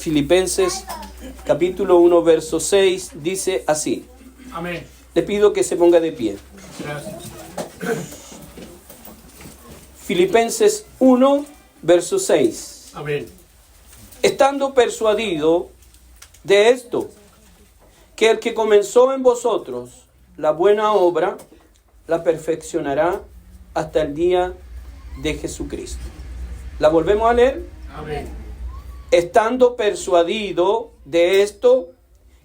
Filipenses capítulo 1, verso 6, dice así. Amén. Le pido que se ponga de pie. Gracias. Filipenses 1, verso 6. Amén. Estando persuadido de esto, que el que comenzó en vosotros la buena obra, la perfeccionará hasta el día de Jesucristo. ¿La volvemos a leer? Amén. Estando persuadido de esto,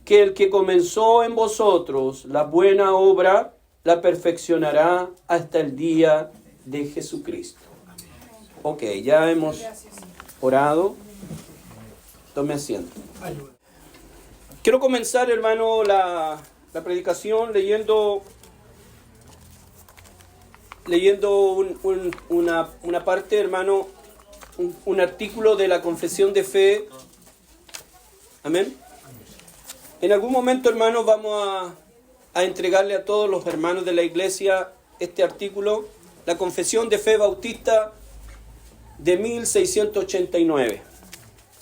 que el que comenzó en vosotros la buena obra, la perfeccionará hasta el día de Jesucristo. Ok, ya hemos orado. Tome asiento. Ayuda. Quiero comenzar, hermano, la predicación leyendo una parte, hermano, un artículo de la Confesión de Fe. Amén. En algún momento, hermano, vamos a entregarle a todos los hermanos de la iglesia este artículo, la Confesión de Fe Bautista de 1689.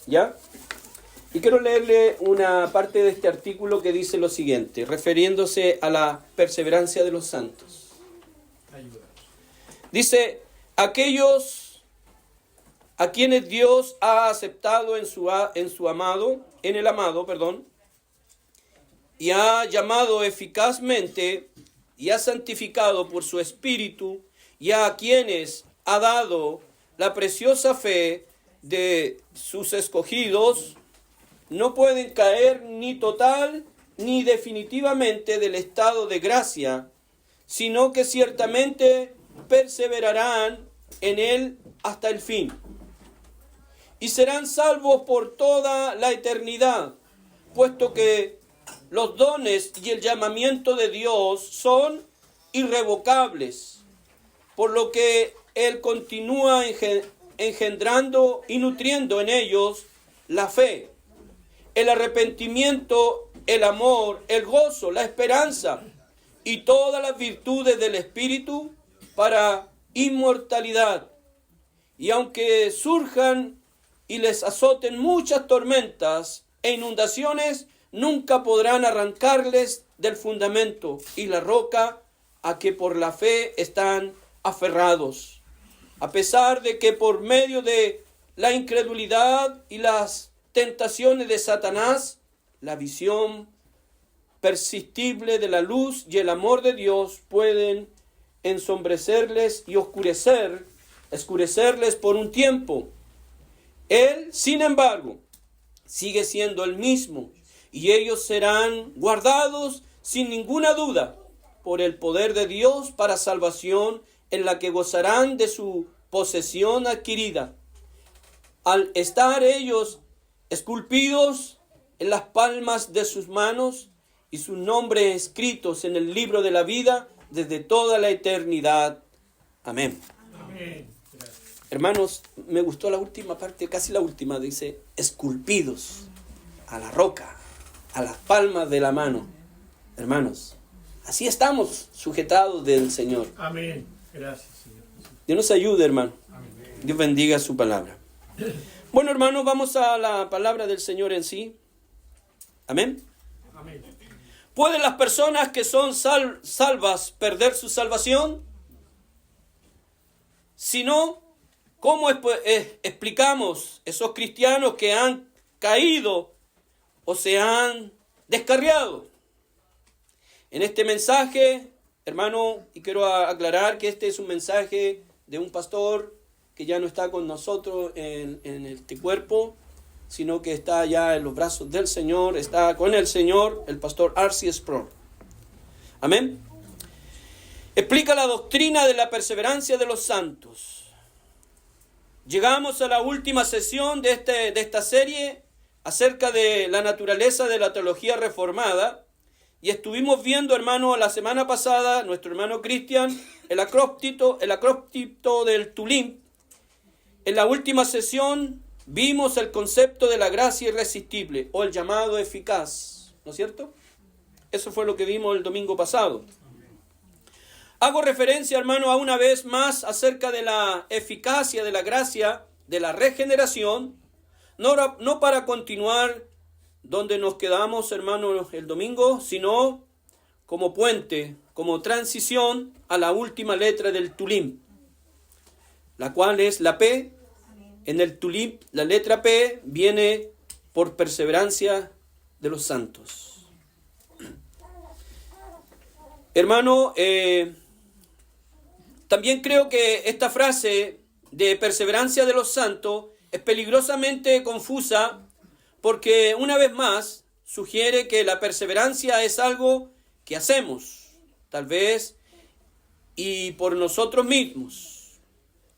¿Ya? Y quiero leerle una parte de este artículo que dice lo siguiente, refiriéndose a la perseverancia de los santos. Ayuda. Dice, aquellos a quienes Dios ha aceptado en el amado, y ha llamado eficazmente y ha santificado por su espíritu, y a quienes ha dado la preciosa fe de sus escogidos, no pueden caer ni total ni definitivamente del estado de gracia, sino que ciertamente perseverarán en él hasta el fin, y serán salvos por toda la eternidad, puesto que los dones y el llamamiento de Dios son irrevocables, por lo que Él continúa engendrando y nutriendo en ellos la fe, el arrepentimiento, el amor, el gozo, la esperanza y todas las virtudes del Espíritu para inmortalidad. Y aunque surjan y les azoten muchas tormentas e inundaciones, nunca podrán arrancarles del fundamento y la roca a que por la fe están aferrados, a pesar de que por medio de la incredulidad y las tentaciones de Satanás, la visión persistible de la luz y el amor de Dios pueden ensombrecerles y oscurecerles por un tiempo. Él, sin embargo, sigue siendo el mismo, y ellos serán guardados sin ninguna duda por el poder de Dios para salvación, en la que gozarán de su posesión adquirida, al estar ellos esculpidos en las palmas de sus manos y sus nombres escritos en el libro de la vida desde toda la eternidad. Amén. Amén. Hermanos, me gustó la última parte, casi la última, dice, esculpidos a la roca, a las palmas de la mano. Hermanos, así estamos sujetados del Señor. Amén. Gracias, Señor. Dios nos ayude, hermano. Amén. Dios bendiga su palabra. Bueno, hermanos, vamos a la palabra del Señor en sí. Amén. Amén. ¿Pueden las personas que son salvas perder su salvación? Si no, ¿cómo explicamos esos cristianos que han caído o se han descarriado? En este mensaje, hermano, y quiero aclarar que este es un mensaje de un pastor que ya no está con nosotros en este cuerpo, sino que está ya en los brazos del Señor, está con el Señor, el pastor R.C. Sproul. Amén. Explica la doctrina de la perseverancia de los santos. Llegamos a la última sesión de esta serie acerca de la naturaleza de la teología reformada, y estuvimos viendo, hermano, la semana pasada, nuestro hermano Cristian, el acróptito del Tulín. En la última sesión vimos el concepto de la gracia irresistible o el llamado eficaz, ¿no es cierto? Eso fue lo que vimos el domingo pasado. Hago referencia, hermano, a una vez más acerca de la eficacia de la gracia de la regeneración, no para continuar donde nos quedamos, hermanos, el domingo, sino como puente, como transición a la última letra del Tulim, la cual es la P. En el Tulim, la letra P viene por perseverancia de los santos. Hermano, también creo que esta frase de perseverancia de los santos es peligrosamente confusa porque una vez más sugiere que la perseverancia es algo que hacemos, tal vez, y por nosotros mismos.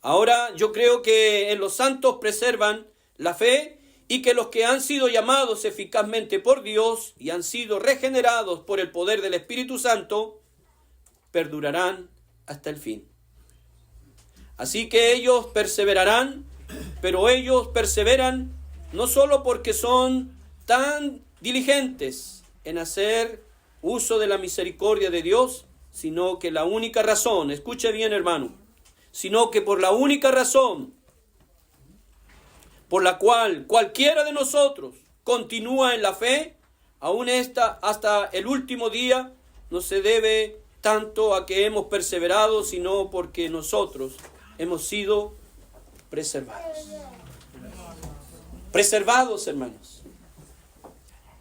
Ahora yo creo que en los santos preservan la fe y que los que han sido llamados eficazmente por Dios y han sido regenerados por el poder del Espíritu Santo, perdurarán hasta el fin. Así que ellos perseverarán, pero ellos perseveran no solo porque son tan diligentes en hacer uso de la misericordia de Dios, sino que la única razón, escuche bien hermano, sino que por la única razón por la cual cualquiera de nosotros continúa en la fe, aún hasta el último día, no se debe tanto a que hemos perseverado, sino porque nosotros hemos sido preservados. Preservados, hermanos.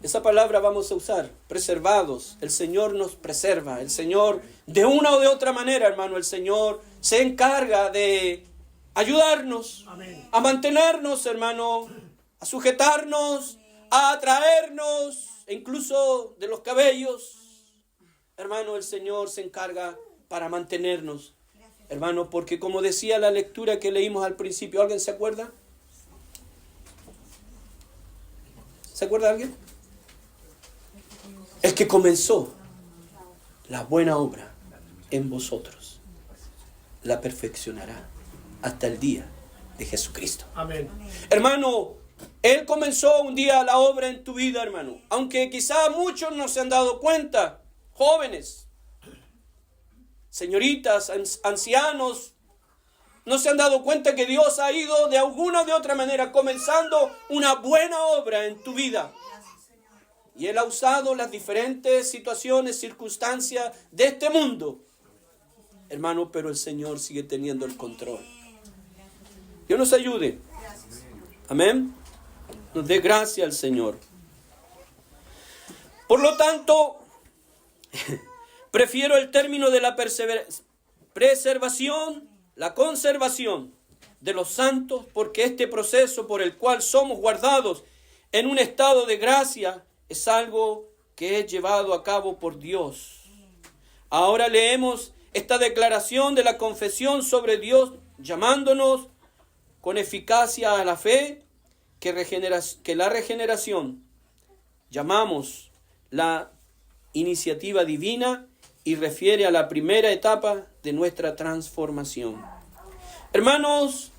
Esa palabra vamos a usar, preservados. El Señor nos preserva. El Señor, de una o de otra manera, hermano, el Señor se encarga de ayudarnos, amén, a mantenernos, hermano, a sujetarnos, a atraernos, incluso de los cabellos. Hermano, el Señor se encarga para mantenernos, hermano, porque como decía la lectura que leímos al principio, ¿alguien se acuerda? ¿Se acuerda alguien? El que comenzó la buena obra en vosotros, la perfeccionará hasta el día de Jesucristo. Amén. Hermano, Él comenzó un día la obra en tu vida, hermano. Aunque quizá muchos no se han dado cuenta, jóvenes, señoritas, ancianos, no se han dado cuenta que Dios ha ido de alguna o de otra manera comenzando una buena obra en tu vida. Y Él ha usado las diferentes situaciones, circunstancias de este mundo. Hermano, pero el Señor sigue teniendo el control. Dios nos ayude. Amén. Nos dé gracia al Señor. Por lo tanto, prefiero el término de la preservación, la conservación de los santos, porque este proceso por el cual somos guardados en un estado de gracia es algo que es llevado a cabo por Dios. Ahora leemos esta declaración de la confesión sobre Dios, llamándonos con eficacia a la fe, que la regeneración llamamos la iniciativa divina y refiere a la primera etapa de nuestra transformación. Hermanos,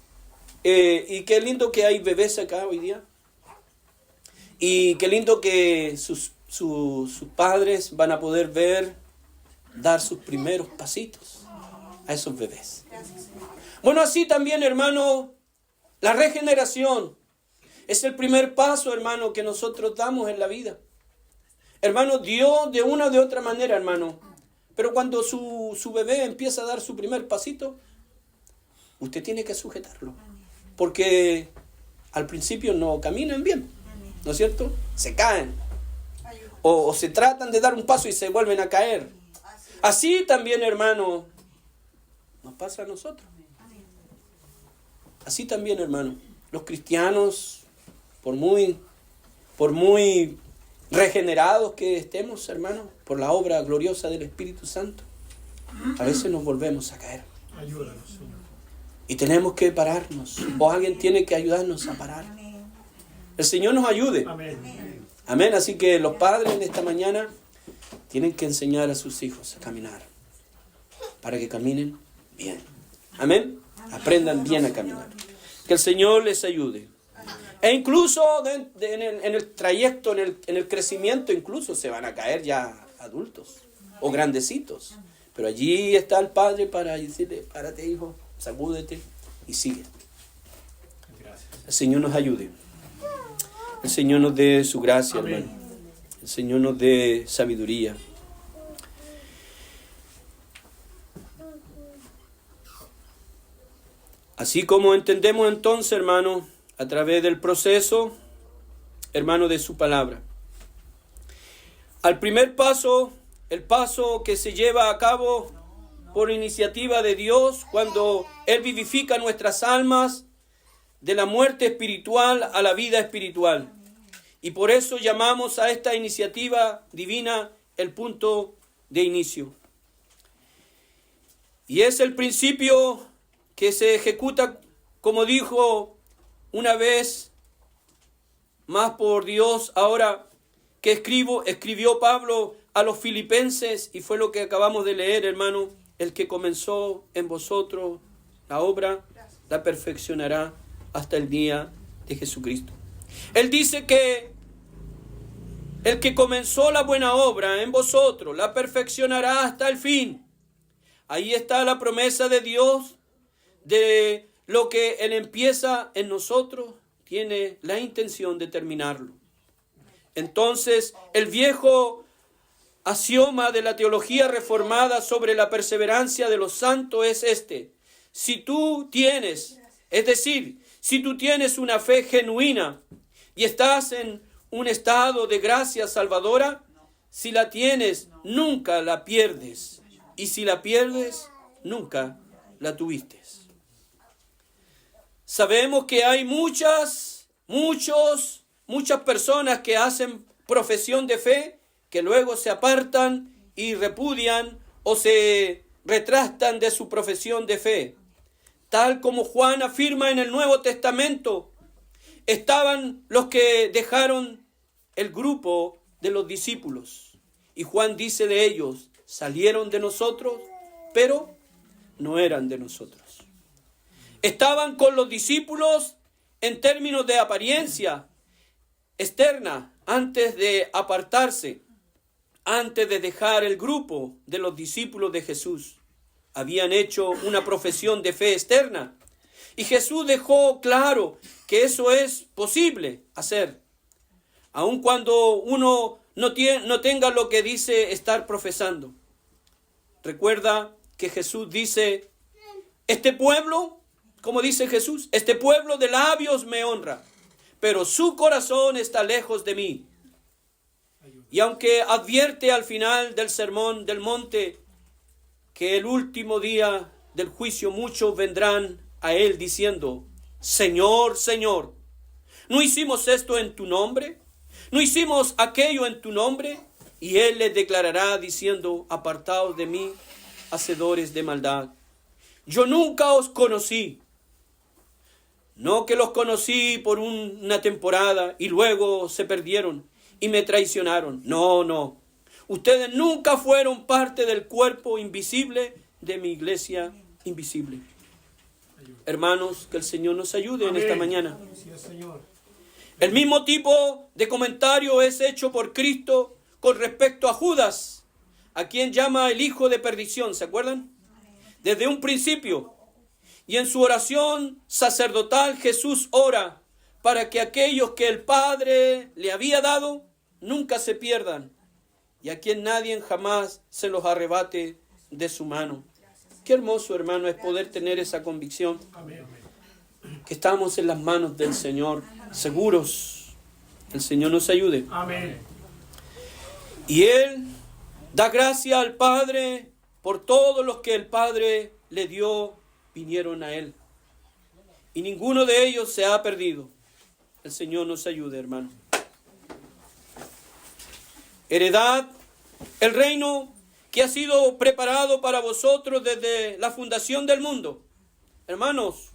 y qué lindo que hay bebés acá hoy día. Y qué lindo que sus padres van a poder dar sus primeros pasitos a esos bebés. Bueno, así también, hermano, la regeneración es el primer paso, hermano, que nosotros damos en la vida. Hermano, Dios de una o de otra manera, hermano. Pero cuando su bebé empieza a dar su primer pasito, usted tiene que sujetarlo. Porque al principio no caminan bien, ¿no es cierto? Se caen. O se tratan de dar un paso y se vuelven a caer. Así también, hermano, nos pasa a nosotros. Así también, hermano, los cristianos, por muy regenerados que estemos, hermano, por la obra gloriosa del Espíritu Santo, a veces nos volvemos a caer. Ayúdanos, Señor. Y tenemos que pararnos, o alguien tiene que ayudarnos a parar. El Señor nos ayude. Amén. Amén. Así que los padres en esta mañana tienen que enseñar a sus hijos a caminar, para que caminen bien. Amén. Aprendan bien a caminar. Que el Señor les ayude. E incluso en el trayecto, en el crecimiento, incluso se van a caer ya adultos o grandecitos. Pero allí está el Padre para decirle, párate hijo, sacúdete y sigue. Gracias. El Señor nos ayude. El Señor nos dé su gracia, Amén. hermano. El Señor nos dé sabiduría. Así como entendemos entonces, hermano, a través del proceso, hermano, de su palabra. Al primer paso, el paso que se lleva a cabo por iniciativa de Dios cuando Él vivifica nuestras almas de la muerte espiritual a la vida espiritual. Y por eso llamamos a esta iniciativa divina el punto de inicio. Y es el principio que se ejecuta, como dijo una vez más por Dios, ahora que escribió Pablo a los filipenses, y fue lo que acabamos de leer, hermano: el que comenzó en vosotros la obra, la perfeccionará hasta el día de Jesucristo. Él dice que el que comenzó la buena obra en vosotros, la perfeccionará hasta el fin. Ahí está la promesa de Dios de lo que Él empieza en nosotros, tiene la intención de terminarlo. Entonces, el viejo axioma de la teología reformada sobre la perseverancia de los santos es este: si tú tienes, es decir, si tú tienes una fe genuina y estás en un estado de gracia salvadora, si la tienes, nunca la pierdes. Y si la pierdes, nunca la tuviste. Sabemos que hay muchas personas que hacen profesión de fe, que luego se apartan y repudian o se retractan de su profesión de fe. Tal como Juan afirma en el Nuevo Testamento, estaban los que dejaron el grupo de los discípulos. Y Juan dice de ellos: salieron de nosotros, pero no eran de nosotros. Estaban con los discípulos en términos de apariencia externa, antes de apartarse, antes de dejar el grupo de los discípulos de Jesús. Habían hecho una profesión de fe externa. Y Jesús dejó claro que eso es posible hacer, aun cuando uno no tenga lo que dice estar profesando. Recuerda que Jesús dice: este pueblo, como dice Jesús, este pueblo de labios me honra, pero su corazón está lejos de mí. Y aunque advierte al final del sermón del monte que el último día del juicio muchos vendrán a él diciendo: Señor, Señor, ¿no hicimos esto en tu nombre? ¿No hicimos aquello en tu nombre? Y él les declarará diciendo: apartaos de mí, hacedores de maldad. Yo nunca os conocí. No que los conocí por una temporada y luego se perdieron y me traicionaron. No. Ustedes nunca fueron parte del cuerpo invisible de mi iglesia invisible. Hermanos, que el Señor nos ayude en esta mañana. Sí, Señor. El mismo tipo de comentario es hecho por Cristo con respecto a Judas, a quien llama el hijo de perdición. ¿Se acuerdan? Desde un principio. Y en su oración sacerdotal Jesús ora para que aquellos que el Padre le había dado nunca se pierdan, y a quien nadie jamás se los arrebate de su mano. Qué hermoso, hermano, es poder tener esa convicción. Amén. Que estamos en las manos del Señor, seguros. El Señor nos ayude. Amén. Y Él da gracia al Padre por todos los que el Padre le dio, vinieron a Él. Y ninguno de ellos se ha perdido. El Señor nos ayude, hermano. Heredad, el reino que ha sido preparado para vosotros desde la fundación del mundo. Hermanos,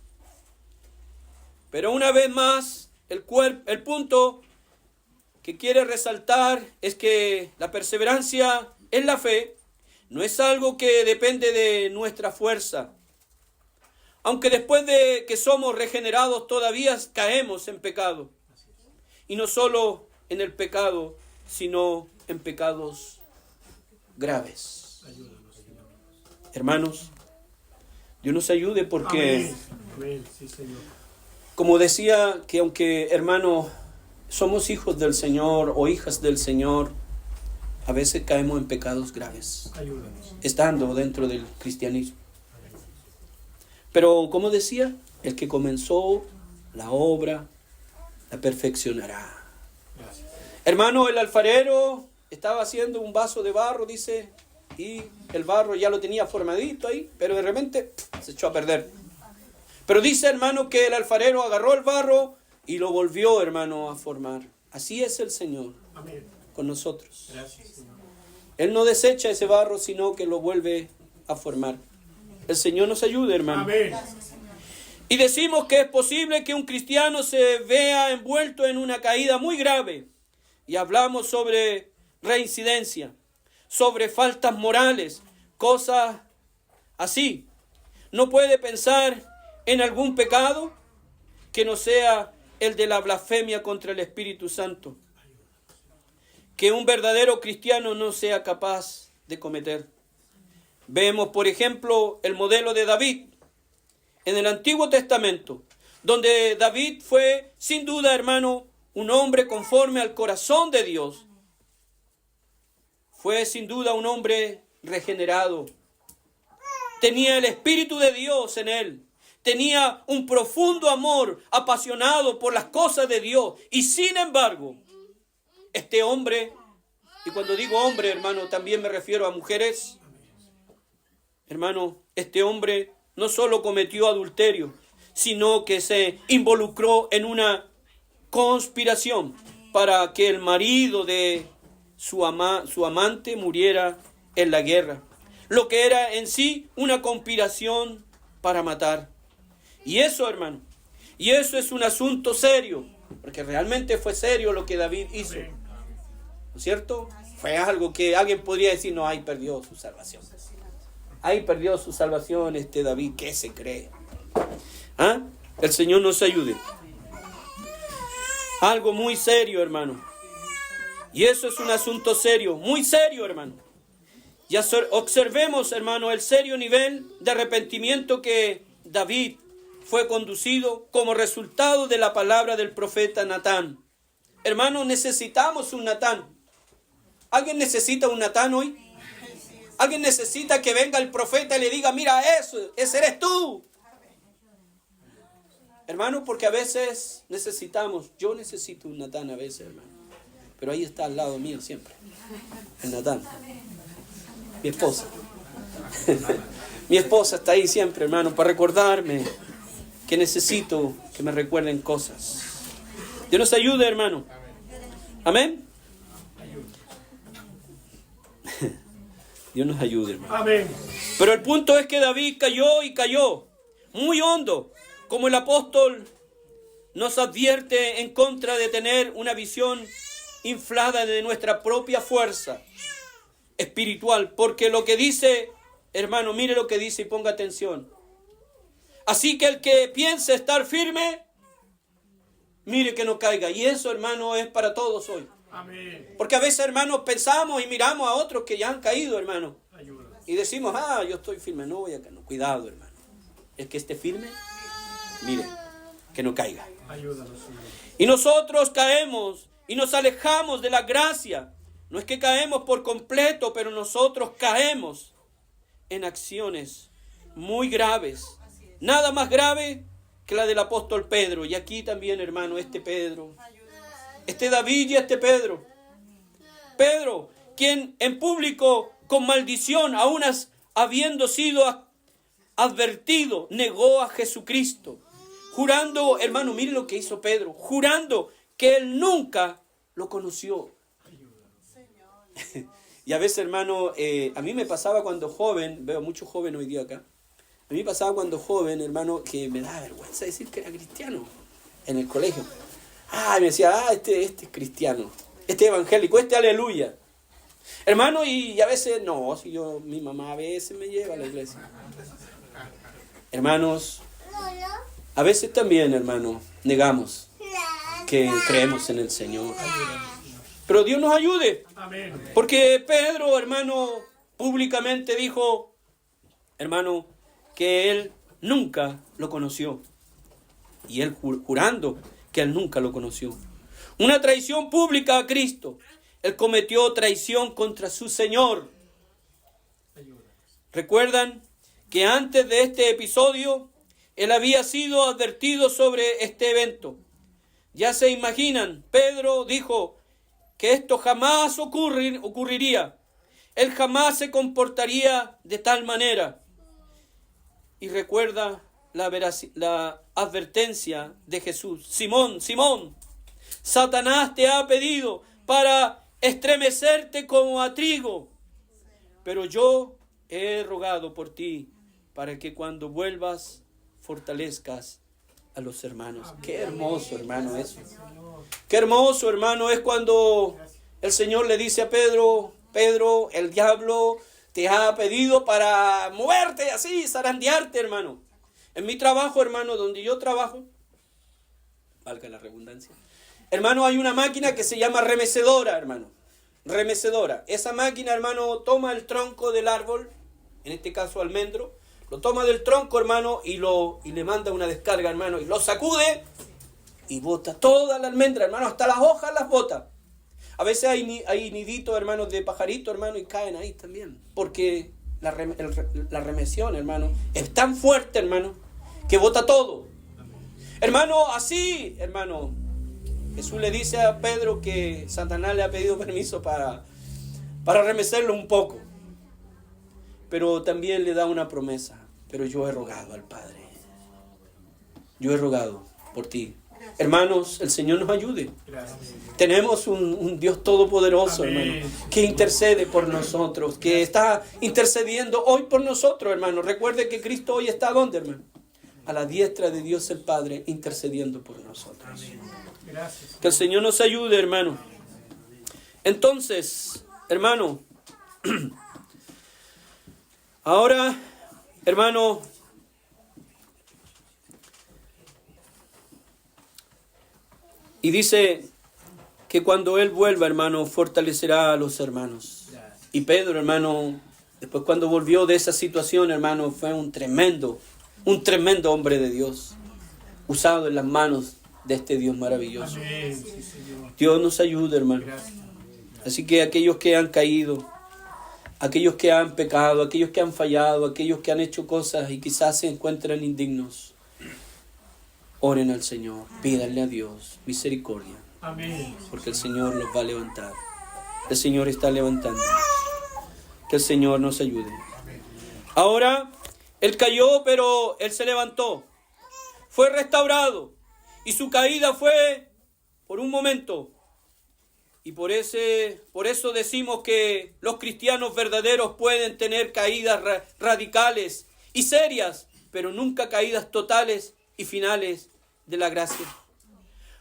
pero una vez más, el punto que quiere resaltar es que la perseverancia en la fe no es algo que depende de nuestra fuerza. Aunque después de que somos regenerados todavía caemos en pecado. Y no solo en el pecado, sino en pecados graves. Hermanos, Dios nos ayude porque, Amén. Sí, Señor. como decía, que aunque, hermano, somos hijos del Señor o hijas del Señor, a veces caemos en pecados graves, Ayúdanos. estando dentro del cristianismo. Pero como decía, el que comenzó la obra la perfeccionará. Gracias. Hermano, el alfarero estaba haciendo un vaso de barro, dice, y el barro ya lo tenía formadito ahí, pero de repente se echó a perder. Pero dice, hermano, que el alfarero agarró el barro y lo volvió, hermano, a formar. Así es el Señor Amén. con nosotros. Gracias, Señor. Él no desecha ese barro, sino que lo vuelve a formar. El Señor nos ayude, hermano. Amén. Y decimos que es posible que un cristiano se vea envuelto en una caída muy grave. Y hablamos sobre reincidencia, sobre faltas morales, cosas así. No puede pensar en algún pecado que no sea el de la blasfemia contra el Espíritu Santo, que un verdadero cristiano no sea capaz de cometer. Vemos, por ejemplo, el modelo de David en el Antiguo Testamento, donde David fue, sin duda, hermano, un hombre conforme al corazón de Dios. Fue, sin duda, un hombre regenerado. Tenía el Espíritu de Dios en él. Tenía un profundo amor, apasionado por las cosas de Dios. Y sin embargo, este hombre, y cuando digo hombre, hermano, también me refiero a mujeres. Hermano, este hombre no solo cometió adulterio, sino que se involucró en una conspiración para que el marido de su amante muriera en la guerra. Lo que era en sí una conspiración para matar. Y eso, hermano, y eso es un asunto serio, porque realmente fue serio lo que David hizo. ¿No es cierto? Fue algo que alguien podría decir, no, ahí perdió su salvación. Ahí perdió su salvación este David, ¿qué se cree? ¿Ah? El Señor nos ayude. Algo muy serio, hermano. Y eso es un asunto serio, muy serio, hermano. Y observemos, hermano, el serio nivel de arrepentimiento que David fue conducido como resultado de la palabra del profeta Natán. Hermano, necesitamos un Natán. ¿Alguien necesita un Natán hoy? ¿Alguien necesita que venga el profeta y le diga, mira eso, ese eres tú? Hermano, porque a veces necesitamos, yo necesito un Natán a veces, hermano. Pero ahí está al lado mío siempre, el Natán. Mi esposa. Mi esposa está ahí siempre, hermano, para recordarme que necesito que me recuerden cosas. Dios nos ayude, hermano. Amén. Dios nos ayude, hermano. Amén. Pero el punto es que David cayó y cayó muy hondo, como el apóstol nos advierte en contra de tener una visión inflada de nuestra propia fuerza espiritual. Porque lo que dice, hermano, mire lo que dice y ponga atención. Así que el que piense estar firme, mire que no caiga. Y eso, hermano, es para todos hoy. Amén. Porque a veces, hermanos, pensamos y miramos a otros que ya han caído, hermano. Ayúdanos. Y decimos, yo estoy firme. No voy a caer. No, cuidado, hermano. El que esté firme, mire, que no caiga. Ayúdanos, Señor. Y nosotros caemos y nos alejamos de la gracia. No es que caemos por completo, pero nosotros caemos en acciones muy graves. Nada más grave que la del apóstol Pedro. Y aquí también, hermano, este Pedro, este David y este Pedro. Pedro, quien en público con maldición, aún habiendo sido advertido, negó a Jesucristo. Jurando, hermano, mire lo que hizo Pedro, jurando que él nunca lo conoció. Y a veces, hermano, a mí me pasaba cuando joven, veo muchos jóvenes hoy día acá, a mí pasaba cuando joven, hermano, que me daba vergüenza decir que era cristiano en el colegio. Me decía, este es cristiano, este es evangélico, este aleluya. Hermano, y a veces, no, si mi mamá a veces me lleva a la iglesia. Hermanos, a veces también, hermano, negamos que creemos en el Señor. Pero Dios nos ayude. Amén. Porque Pedro, hermano, públicamente dijo, hermano, que él nunca lo conoció. Y él jurando que él nunca lo conoció. una traición pública a Cristo. Él cometió traición contra su Señor. ¿Recuerdan que antes de este episodio, él había sido advertido sobre este evento? Ya se imaginan, Pedro dijo que esto jamás ocurriría. Él jamás se comportaría de tal manera. Y recuerda la advertencia de Jesús. Simón, Simón, Satanás te ha pedido para estremecerte como a trigo, pero yo he rogado por ti para que cuando vuelvas fortalezcas a los hermanos. Qué hermoso, hermano, eso. Qué hermoso, hermano, es cuando el Señor le dice a Pedro: Pedro, el diablo te ha pedido para moverte así, zarandearte, hermano. En mi trabajo, hermano, donde yo trabajo, valga la redundancia, hermano, hay una máquina que se llama remecedora, hermano. Remecedora. Esa máquina, hermano, toma el tronco del árbol, en este caso almendro, lo toma del tronco, hermano, y le manda una descarga, hermano, y lo sacude y bota toda la almendra, hermano, hasta las hojas las bota. A veces hay niditos, hermanos, de pajarito, hermano, y caen ahí también. Porque la remesión, hermano, es tan fuerte, hermano, que bota todo. Hermano, así, hermano, Jesús le dice a Pedro que Satanás le ha pedido permiso para remecerlo un poco. Pero también le da una promesa. Pero yo he rogado al Padre. Yo he rogado por ti. Hermanos, el Señor nos ayude. Tenemos un Dios todopoderoso, hermano, que intercede por nosotros, que está intercediendo hoy por nosotros, hermano. Recuerde que Cristo hoy está ¿dónde, hermano? A la diestra de Dios el Padre, intercediendo por nosotros. Que el Señor nos ayude, hermano. Entonces, hermano, ahora, hermano, y dice que cuando Él vuelva, hermano, fortalecerá a los hermanos. Y Pedro, hermano, después cuando volvió de esa situación, hermano, fue un tremendo hombre de Dios, usado en las manos de este Dios maravilloso. Dios nos ayude, hermano. Así que aquellos que han caído, aquellos que han pecado, aquellos que han fallado, aquellos que han hecho cosas y quizás se encuentran indignos, oren al Señor, pídanle a Dios misericordia. Amén. Porque el Señor los va a levantar. El Señor está levantando. Que el Señor nos ayude. Ahora, Él cayó, pero Él se levantó. Fue restaurado. Y su caída fue por un momento. Y por eso decimos que los cristianos verdaderos pueden tener caídas radicales y serias, pero nunca caídas totales y finales de la gracia.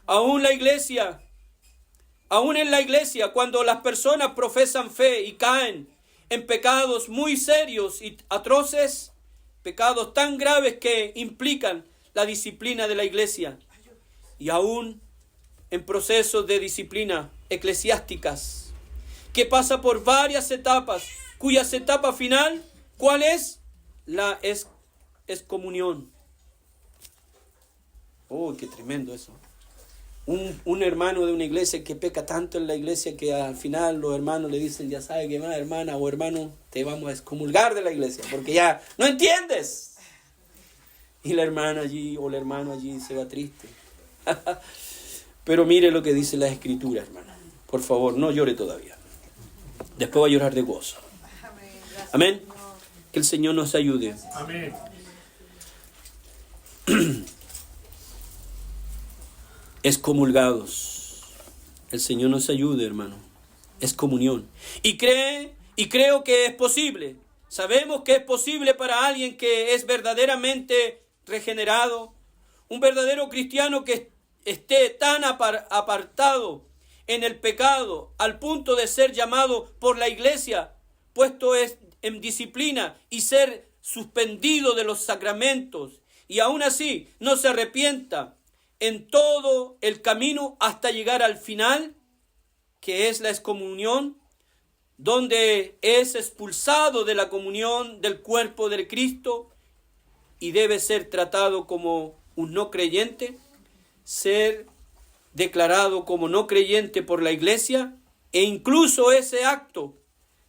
Aún en la iglesia, cuando las personas profesan fe y caen en pecados muy serios y atroces, pecados tan graves que implican la disciplina de la iglesia, y aún en procesos de disciplina eclesiásticas, que pasa por varias etapas, cuyas etapa final, ¿cuál es? La excomunión. Oh, qué tremendo eso. Un hermano de una iglesia que peca tanto en la iglesia que al final los hermanos le dicen: ya sabe que más, hermana o hermano, te vamos a excomulgar de la iglesia porque ya no entiendes. Y la hermana allí o el hermano allí se va triste. Pero mire lo que dice la Escritura, hermana. Por favor, no llore todavía. Después va a llorar de gozo. Amén. Que el Señor nos ayude. Amén. Excomulgados. El Señor nos ayude, hermano. Es comunión. Y creo que es posible. Sabemos que es posible para alguien que es verdaderamente regenerado, un verdadero cristiano que esté tan apartado en el pecado al punto de ser llamado por la iglesia, puesto en disciplina y ser suspendido de los sacramentos, y aún así no se arrepienta en todo el camino hasta llegar al final, que es la excomunión, donde es expulsado de la comunión del cuerpo de Cristo y debe ser tratado como un no creyente, ser declarado como no creyente por la iglesia, e incluso ese acto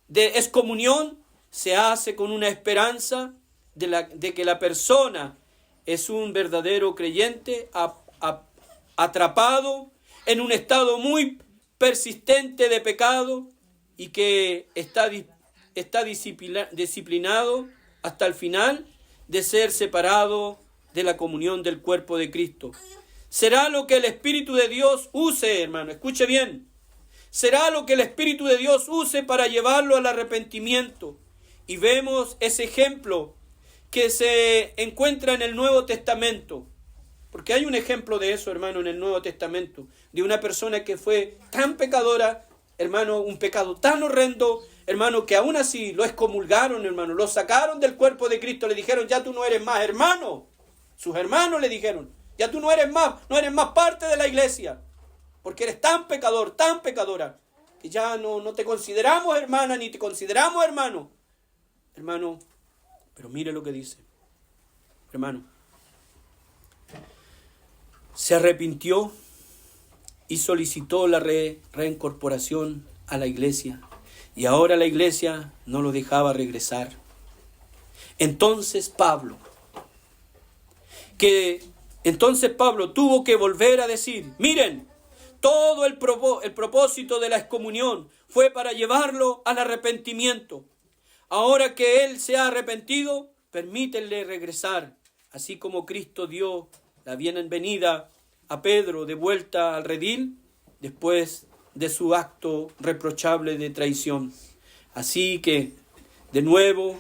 de excomunión se hace con una esperanza de que la persona es un verdadero creyente atrapado en un estado muy persistente de pecado y que está disciplinado hasta el final de ser separado de la comunión del cuerpo de Cristo. Será lo que el Espíritu de Dios use, hermano, escuche bien. Será lo que el Espíritu de Dios use para llevarlo al arrepentimiento. Y vemos ese ejemplo que se encuentra en el Nuevo Testamento. Porque hay un ejemplo de eso, hermano, en el Nuevo Testamento. De una persona que fue tan pecadora, hermano, un pecado tan horrendo, hermano, que aún así lo excomulgaron, hermano. Lo sacaron del cuerpo de Cristo. Le dijeron, ya tú no eres más hermano. Sus hermanos le dijeron, ya tú no eres más parte de la iglesia. Porque eres tan pecador, tan pecadora, que ya no te consideramos hermana, ni te consideramos hermano. Hermano, pero mire lo que dice. Hermano, se arrepintió y solicitó la reincorporación a la iglesia. Y ahora la iglesia no lo dejaba regresar. Entonces Pablo tuvo que volver a decir, miren, todo el propósito de la excomunión fue para llevarlo al arrepentimiento. Ahora que él se ha arrepentido, permítanle regresar, así como Cristo dio la bienvenida a Pedro de vuelta al redil después de su acto reprochable de traición. Así que, de nuevo,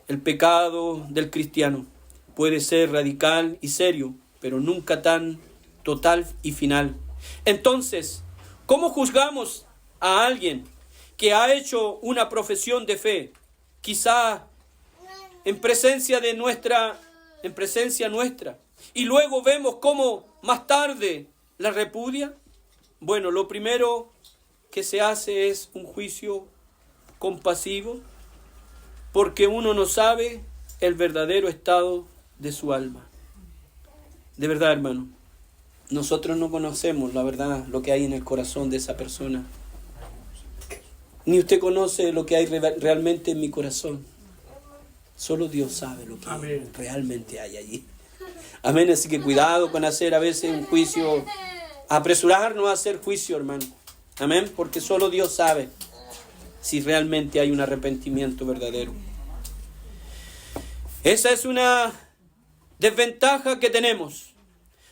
el pecado del cristiano puede ser radical y serio, pero nunca tan total y final. Entonces, ¿cómo juzgamos a alguien que ha hecho una profesión de fe, quizá en presencia nuestra, y luego vemos cómo más tarde la repudia? Bueno, lo primero que se hace es un juicio compasivo, porque uno no sabe el verdadero estado de su alma. De verdad, hermano, nosotros no conocemos la verdad, lo que hay en el corazón de esa persona. Ni usted conoce lo que hay realmente en mi corazón. Solo Dios sabe lo que realmente hay allí. Amén, así que cuidado con hacer a veces un juicio, apresurarnos a hacer juicio, hermano. Amén, porque solo Dios sabe si realmente hay un arrepentimiento verdadero. Esa es una desventaja que tenemos.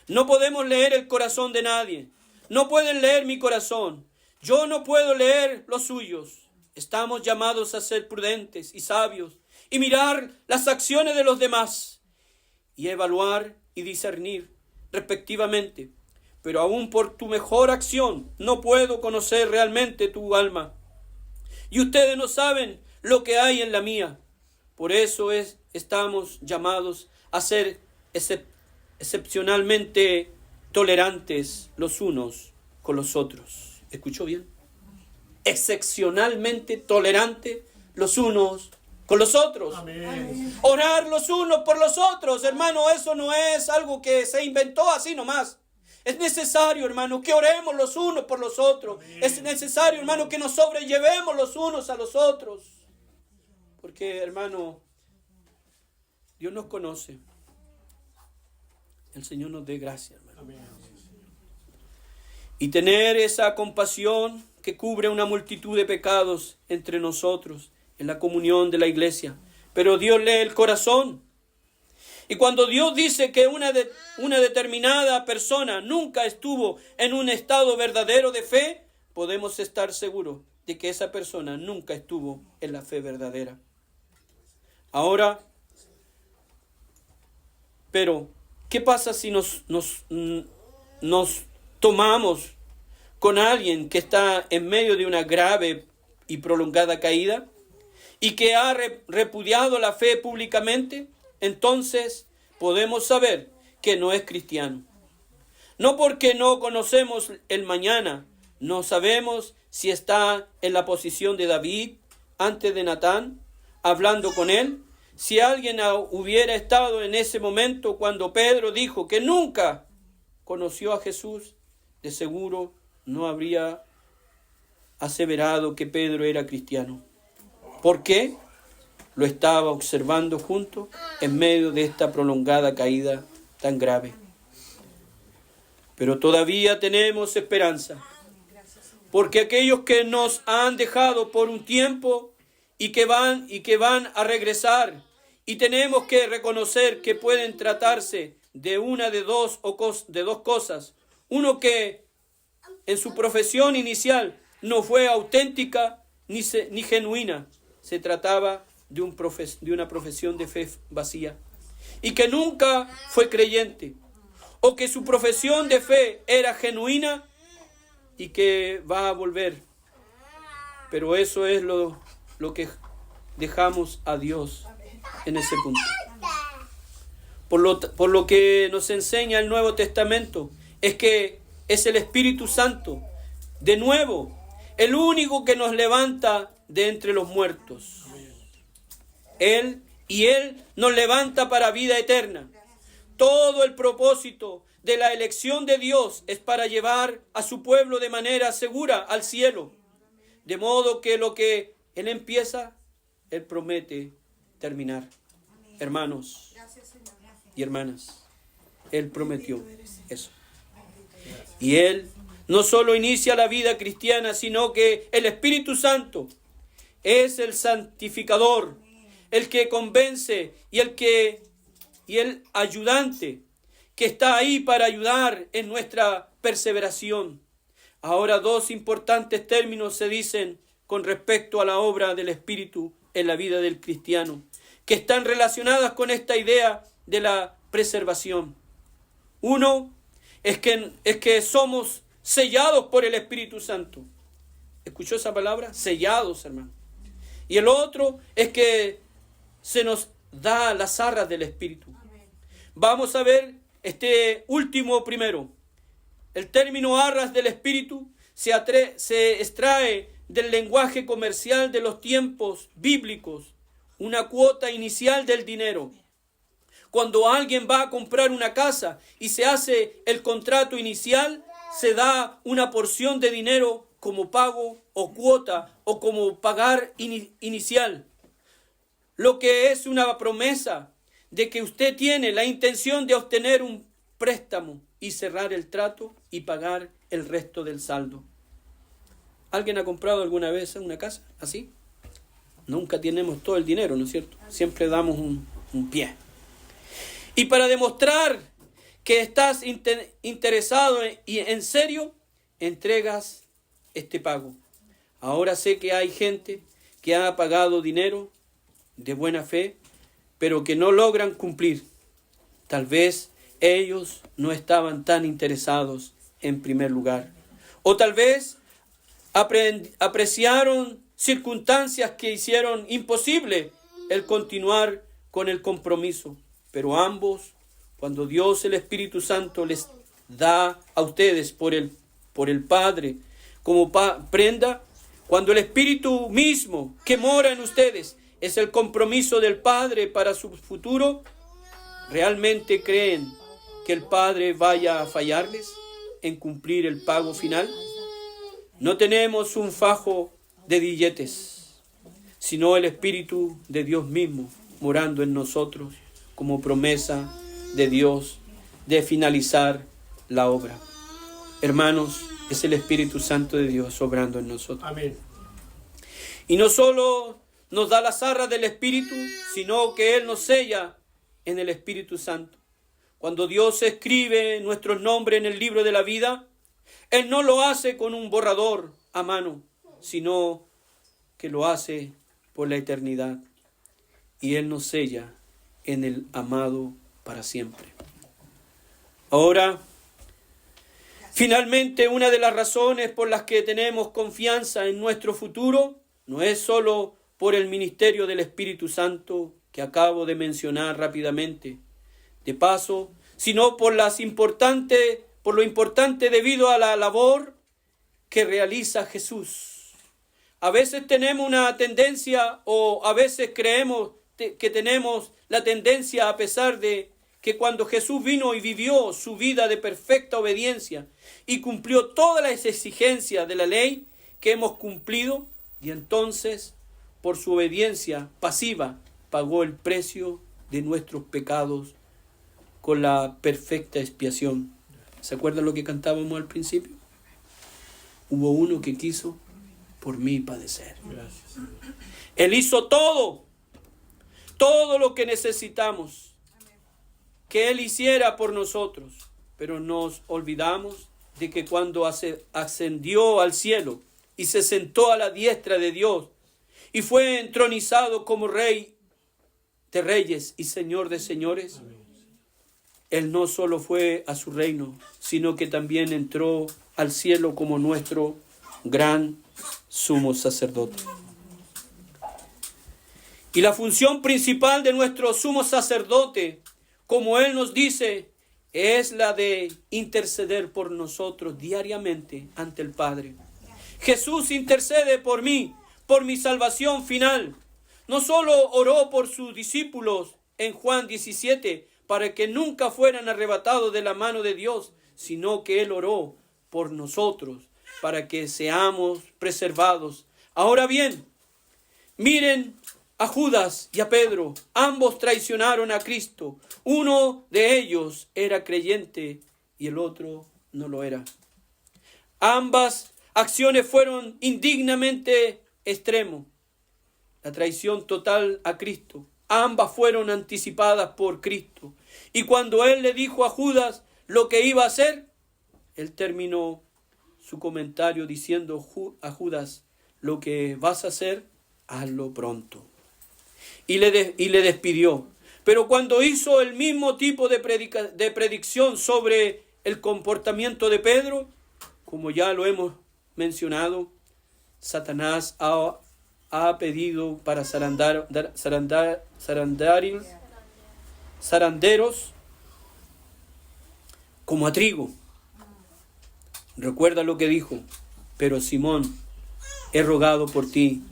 No podemos leer el corazón de nadie. No pueden leer mi corazón. Yo no puedo leer los suyos. Estamos llamados a ser prudentes y sabios y mirar las acciones de los demás y evaluar y discernir respectivamente. Pero aún por tu mejor acción no puedo conocer realmente tu alma. Y ustedes no saben lo que hay en la mía. Por eso estamos llamados a ser excepcionalmente tolerantes los unos con los otros. ¿Escuchó bien? Excepcionalmente tolerantes los unos con los otros. Amén. Orar los unos por los otros, hermano, eso no es algo que se inventó así nomás. Es necesario, hermano, que oremos los unos por los otros. Amén. Es necesario, hermano, que nos sobrellevemos los unos a los otros. Porque, hermano, Dios nos conoce. El Señor nos dé gracia, hermano. Amén. Y tener esa compasión que cubre una multitud de pecados entre nosotros en la comunión de la iglesia. Pero Dios lee el corazón. Y cuando Dios dice que una determinada persona nunca estuvo en un estado verdadero de fe, podemos estar seguros de que esa persona nunca estuvo en la fe verdadera. Ahora, pero, ¿qué pasa si nos tomamos con alguien que está en medio de una grave y prolongada caída y que ha repudiado la fe públicamente? Entonces podemos saber que no es cristiano. No porque no conocemos el mañana, no sabemos si está en la posición de David antes de Natán, hablando con él. Si alguien hubiera estado en ese momento cuando Pedro dijo que nunca conoció a Jesús, de seguro no habría aseverado que Pedro era cristiano. ¿Por qué? Lo estaba observando junto en medio de esta prolongada caída tan grave. Pero todavía tenemos esperanza, porque aquellos que nos han dejado por un tiempo y que van a regresar, y tenemos que reconocer que pueden tratarse de una de dos cosas. Uno, que en su profesión inicial no fue auténtica ni genuina. Se trataba de una profesión de fe vacía y que nunca fue creyente, o que su profesión de fe era genuina y que va a volver. Pero eso es lo que dejamos a Dios en ese punto. Por lo que nos enseña el Nuevo Testamento, es que es el Espíritu Santo, de nuevo, el único que nos levanta de entre los muertos. Él nos levanta para vida eterna. Todo el propósito de la elección de Dios es para llevar a su pueblo de manera segura al cielo. De modo que lo que Él empieza, Él promete terminar. Hermanos y hermanas, Él prometió eso. Y Él no solo inicia la vida cristiana, sino que el Espíritu Santo es el santificador, el que convence y el ayudante que está ahí para ayudar en nuestra perseveración. Ahora, dos importantes términos se dicen con respecto a la obra del Espíritu en la vida del cristiano, que están relacionadas con esta idea de la preservación. Uno es que somos sellados por el Espíritu Santo. ¿Escuchó esa palabra? Sellados, hermano. Y el otro es que se nos da las arras del Espíritu. Vamos a ver este último primero. El término arras del Espíritu se extrae del lenguaje comercial de los tiempos bíblicos, una cuota inicial del dinero. Cuando alguien va a comprar una casa y se hace el contrato inicial, se da una porción de dinero como pago o cuota o como pagar inicial. Lo que es una promesa de que usted tiene la intención de obtener un préstamo y cerrar el trato y pagar el resto del saldo. ¿Alguien ha comprado alguna vez una casa así? Nunca tenemos todo el dinero, ¿no es cierto? Siempre damos un pie. Y para demostrar que estás interesado y en serio, entregas este pago. Ahora sé que hay gente que ha pagado dinero de buena fe, pero que no logran cumplir. Tal vez ellos no estaban tan interesados en primer lugar. O tal vez apreciaron circunstancias que hicieron imposible el continuar con el compromiso. Pero ambos, cuando Dios el Espíritu Santo les da a ustedes por el Padre como prenda, cuando el Espíritu mismo que mora en ustedes es el compromiso del Padre para su futuro, ¿realmente creen que el Padre vaya a fallarles en cumplir el pago final? No tenemos un fajo de billetes, sino el Espíritu de Dios mismo morando en nosotros como promesa de Dios de finalizar la obra. Hermanos, es el Espíritu Santo de Dios obrando en nosotros. Amén. Y no solo nos da las arras del Espíritu, sino que Él nos sella en el Espíritu Santo. Cuando Dios escribe nuestros nombres en el libro de la vida, Él no lo hace con un borrador a mano, sino que lo hace por la eternidad. Y Él nos sella en el amado para siempre. Ahora, finalmente, una de las razones por las que tenemos confianza en nuestro futuro no es solo por el ministerio del Espíritu Santo que acabo de mencionar rápidamente, de paso, sino por lo importante debido a la labor que realiza Jesús. A veces tenemos una tendencia, o a veces creemos que tenemos la tendencia, a pesar de que cuando Jesús vino y vivió su vida de perfecta obediencia y cumplió todas las exigencias de la ley que hemos cumplido, y entonces por su obediencia pasiva pagó el precio de nuestros pecados con la perfecta expiación. ¿Se acuerdan lo que cantábamos al principio? Hubo uno que quiso por mí padecer. Gracias. Él hizo todo lo que necesitamos que Él hiciera por nosotros, pero nos olvidamos de que cuando ascendió al cielo y se sentó a la diestra de Dios y fue entronizado como Rey de reyes y Señor de señores, Él no solo fue a su reino, sino que también entró al cielo como nuestro gran sumo sacerdote. Y la función principal de nuestro sumo sacerdote, como Él nos dice, es la de interceder por nosotros diariamente ante el Padre. Jesús intercede por mí, por mi salvación final. No solo oró por sus discípulos en Juan 17, para que nunca fueran arrebatados de la mano de Dios, sino que Él oró por nosotros, para que seamos preservados. Ahora bien, miren a Judas y a Pedro, ambos traicionaron a Cristo. Uno de ellos era creyente y el otro no lo era. Ambas acciones fueron indignamente extremos. La traición total a Cristo. Ambas fueron anticipadas por Cristo. Y cuando Él le dijo a Judas lo que iba a hacer, Él terminó su comentario diciendo a Judas, lo que vas a hacer, hazlo pronto. Y le despidió. Pero cuando hizo el mismo tipo de predicción sobre el comportamiento de Pedro, como ya lo hemos mencionado, Satanás ha pedido para zaranderos como a trigo. Recuerda lo que dijo, pero Simón, he rogado por ti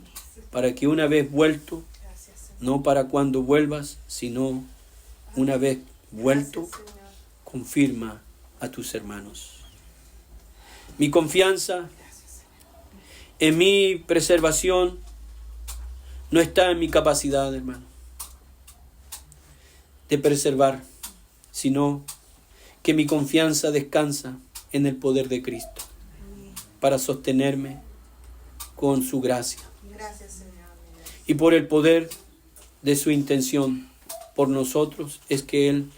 para que una vez vuelto, no para cuando vuelvas, sino una vez vuelto, confirma a tus hermanos. Mi confianza en mi preservación no está en mi capacidad, hermano, de preservar, sino que mi confianza descansa en el poder de Cristo para sostenerme con su gracia. Gracias, Señor. Y por el poder de su intención por nosotros es que Él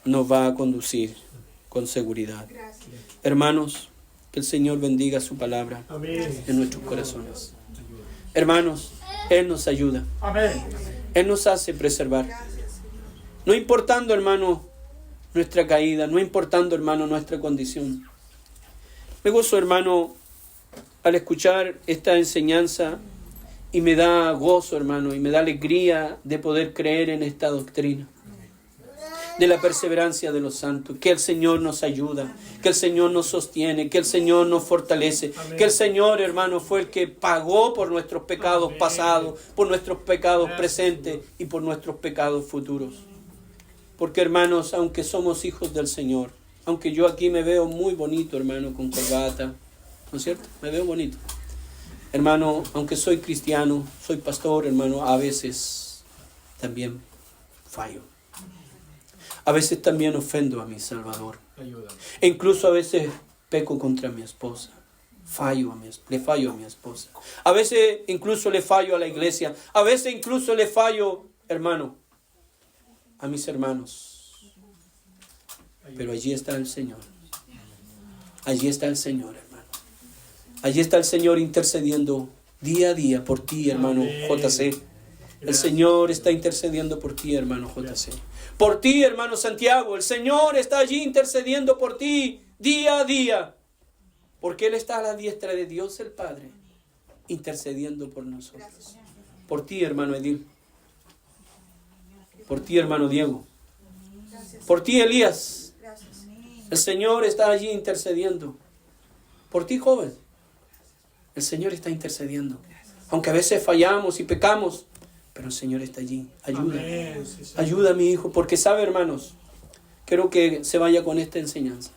nos va a conducir con seguridad. Gracias. Hermanos, que el Señor bendiga su palabra Amén. en nuestros corazones. Hermanos, Él nos ayuda. Amén. Él nos hace preservar. Gracias, Señor. No importando, hermano, nuestra caída, no importando, hermano, nuestra condición. Me gozo, hermano, al escuchar esta enseñanza y me da gozo, hermano, y me da alegría de poder creer en esta doctrina de la perseverancia de los santos, que el Señor nos ayuda, que el Señor nos sostiene, que el Señor nos fortalece, que el Señor, hermano, fue el que pagó por nuestros pecados pasados, por nuestros pecados presentes y por nuestros pecados futuros. Porque, hermanos, aunque somos hijos del Señor, aunque yo aquí me veo muy bonito, hermano, con corbata, ¿no es cierto? Me veo bonito. Hermano, aunque soy cristiano, soy pastor, hermano, a veces también fallo. A veces también ofendo a mi Salvador. Ayúdame. E incluso a veces peco contra mi esposa. Le fallo a mi esposa. A veces incluso le fallo a la iglesia. A veces incluso le fallo, hermano, a mis hermanos. Pero allí está el Señor. Allí está el Señor, hermano. Allí está el Señor intercediendo día a día por ti, hermano JC. El Señor está intercediendo por ti, hermano JC. Por ti, hermano Santiago. El Señor está allí intercediendo por ti día a día. Porque Él está a la diestra de Dios el Padre, intercediendo por nosotros. Por ti, hermano Edil. Por ti, hermano Diego. Por ti, Elías. El Señor está allí intercediendo. Por ti, joven. El Señor está intercediendo. Aunque a veces fallamos y pecamos, pero el Señor está allí. Ayuda. Amén. Sí, Señor. Ayuda a mi hijo. Porque sabe, hermanos, quiero que se vaya con esta enseñanza.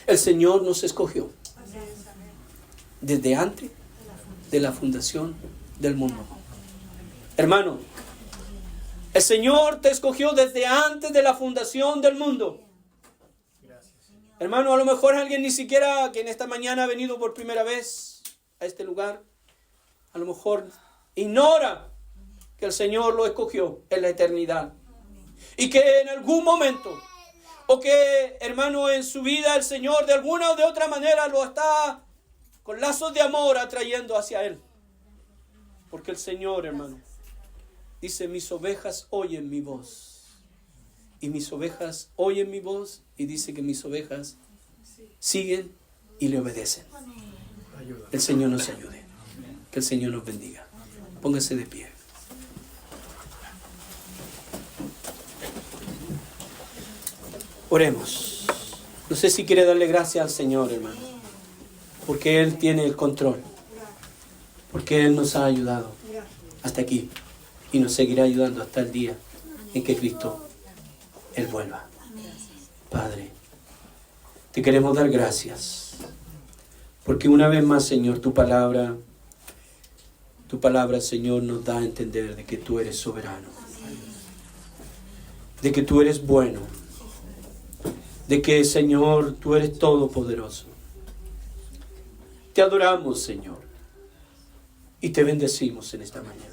El Señor nos escogió desde antes de la fundación del mundo. Hermano, el Señor te escogió desde antes de la fundación del mundo. Hermano, a lo mejor alguien ni siquiera que en esta mañana ha venido por primera vez a este lugar, a lo mejor ignora que el Señor lo escogió en la eternidad. Y que en algún momento, o que, hermano, en su vida el Señor de alguna o de otra manera lo está con lazos de amor atrayendo hacia Él. Porque el Señor, hermano, dice, mis ovejas oyen mi voz. Y mis ovejas oyen mi voz, y dice que mis ovejas siguen y le obedecen. El Señor nos ayude. Que el Señor nos bendiga. Póngase de pie. Oremos. No sé si quiere darle gracias al Señor, hermano, porque Él tiene el control, porque Él nos ha ayudado hasta aquí y nos seguirá ayudando hasta el día en que Cristo Él vuelva. Padre, te queremos dar gracias, porque una vez más, Señor, tu palabra, Señor, nos da a entender de que tú eres soberano, de que tú eres bueno, de que, Señor, tú eres todopoderoso. Te adoramos, Señor, y te bendecimos en esta mañana.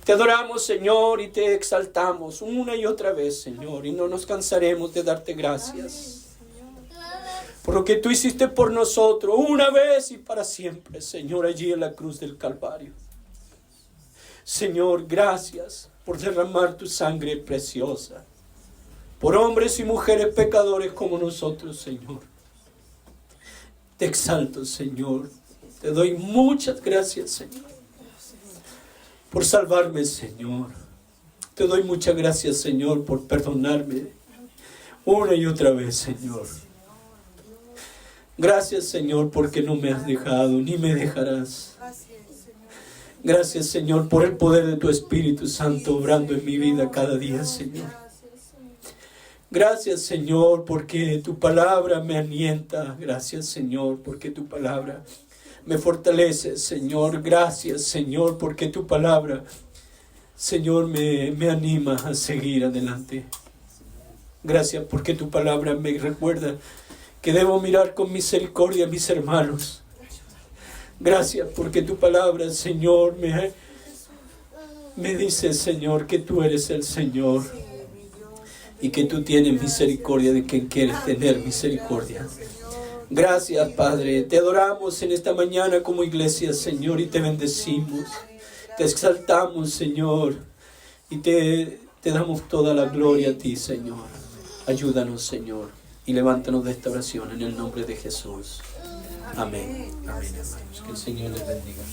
Te adoramos, Señor, y te exaltamos una y otra vez, Señor, y no nos cansaremos de darte gracias por lo que tú hiciste por nosotros una vez y para siempre, Señor, allí en la cruz del Calvario. Señor, gracias por derramar tu sangre preciosa por hombres y mujeres pecadores como nosotros, Señor. Te exalto, Señor. Te doy muchas gracias, Señor, por salvarme, Señor. Te doy muchas gracias, Señor, por perdonarme una y otra vez, Señor. Gracias, Señor, porque no me has dejado ni me dejarás. Gracias, Señor, por el poder de tu Espíritu Santo obrando en mi vida cada día, Señor. Gracias, Señor, porque tu palabra me alienta. Gracias, Señor, porque tu palabra me fortalece, Señor. Gracias, Señor, porque tu palabra, Señor, me anima a seguir adelante. Gracias porque tu palabra me recuerda que debo mirar con misericordia a mis hermanos. Gracias porque tu palabra, Señor, me dice, Señor, que tú eres el Señor y que tú tienes misericordia de quien quieres tener misericordia. Gracias, Padre. Te adoramos en esta mañana como iglesia, Señor, y te bendecimos. Te exaltamos, Señor, y te damos toda la gloria a ti, Señor. Ayúdanos, Señor, y levántanos de esta oración en el nombre de Jesús. Amén. Amén, hermanos. Que el Señor les bendiga.